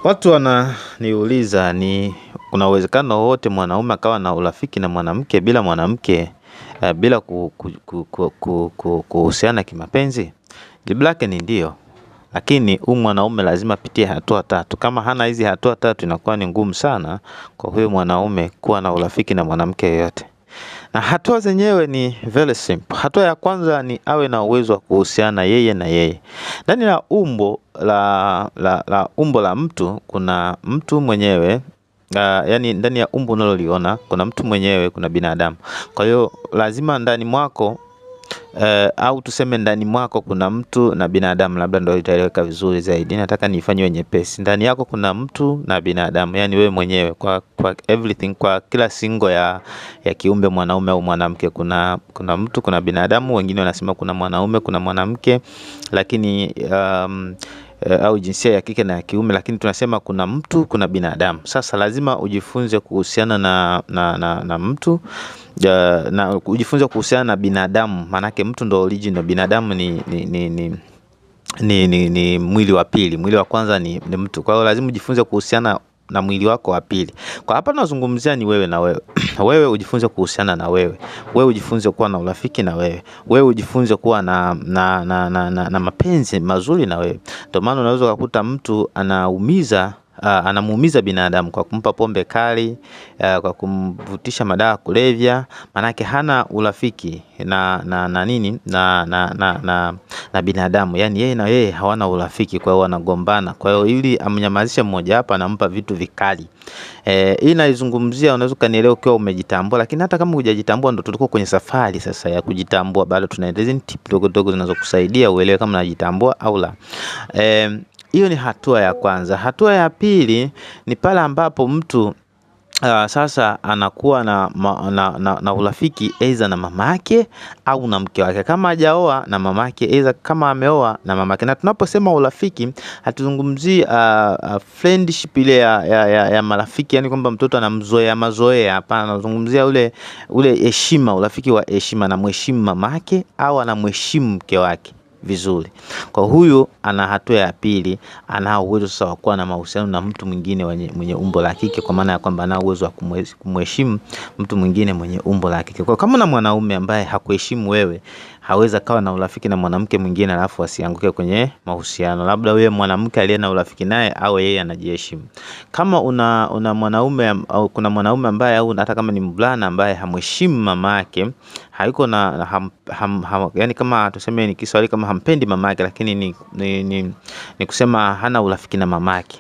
Watu wananiuliza ni kuna uwezekano wowote mwanaume akawa na urafiki na mwanamke bila mwanamke bila kuhusiana kimapenzi? Jibu lake ni ndio. Lakini huyu mwanaume lazima apitie hatua tatu. Kama hana hizi hatua tatu inakuwa ni ngumu sana kwa huyu mwanaume kuwa na urafiki na mwanamke yeyote. Na hatua zenyewe ni very simple. Hatua ya kwanza ni awe na uwezo wa kuhusiana yeye na yeye. Ndani la umbo la mtu kuna mtu mwenyewe, yani ndani ya umbo unaloliona kuna mtu mwenyewe, kuna binadamu. Kwa hiyo lazima ndani mwako au tuseme ndani mwako kuna mtu na binadamu, labda ndio itaeleweka vizuri zaidi. Nataka nifanye nyepesi. Ndani yako kuna mtu na binadamu, yani wewe mwenyewe kwa everything, kwa kila singo ya kiumbe mwanaume au mwanamke kuna mtu, kuna binadamu. Wengine wanasema kuna mwanaume, kuna mwanamke, lakini au jinsia ya kike na ya kiume, lakini tunasema kuna mtu, kuna binadamu. Sasa lazima ujifunze kuhusiana na mtu na ujifunze kuhusiana na binadamu, manake mtu ndo original, binadamu ni mwili wa pili, mwili wa kwanza ni mtu. Kwa hiyo lazima ujifunze kuhusiana na mwili wako wa pili. Kwa hapa nazungumzia ni wewe na wewe. Wewe ujifunze kuhusiana na wewe. Wewe ujifunze kuwa na urafiki na wewe. Wewe ujifunze kuwa na mapenzi mazuri na wewe. Ndio maana unaweza kukuta mtu anamuumiza binadamu kwa kumpa pombe kali, kwa kumvutisha madawa kulevya, manake hana urafiki na binadamu. Yani yeye na yeye hawana urafiki, kwa hiyo wanagombana. Kwa hiyo ili amnyamazishe mmoja hapa anampa vitu vikali. Hii naizungumzia, unaweza kanielewa ukiwa umejitambua, lakini hata kama hujajitambua ndo tulikuwa kwenye safari sasa ya kujitambua, bado tunaendeleza ni tip dogo dogo zinazokusaidia uelewe kama unajitambua au la. Hiyo ni hatua ya kwanza. Hatua ya pili ni pale ambapo mtu sasa anakuwa na urafiki aidha na mamake au na mke wake. Kama hajaoa na mamake, aidha kama ameoa na mamake. Na tunaposema urafiki hatuzungumzii friendship ile ya marafiki, yani kwamba mtoto anamzoea mazoea. Hapana, tunazungumzia ule heshima, urafiki wa heshima, na mheshimu mamake au anamheshimu mke wake vizuri. Kwa huyu ana hatua ya pili, ana uwezo sasa wa kuwa na mahusiano na mtu mwingine mwenye umbo la kike, kwa maana ya kwamba ana uwezo wa kumheshimu mtu mwingine mwenye umbo la kike. Kwa kama na mwanaume ambaye hakuheshimu wewe, hawezi kawa na urafiki na mwanamke mwingine alafu asianguke kwenye mahusiano. Labda wewe mwanamke aliye na urafiki naye au yeye anajiheshimu. Kama una mwanaume au kuna mwanaume ambaye, au hata kama ni mvulana ambaye hamheshimu mama yake, hayuko yani kama tuseme ni Kiswahili kama hampendi mama yake, lakini ni kusema hana urafiki na mama yake.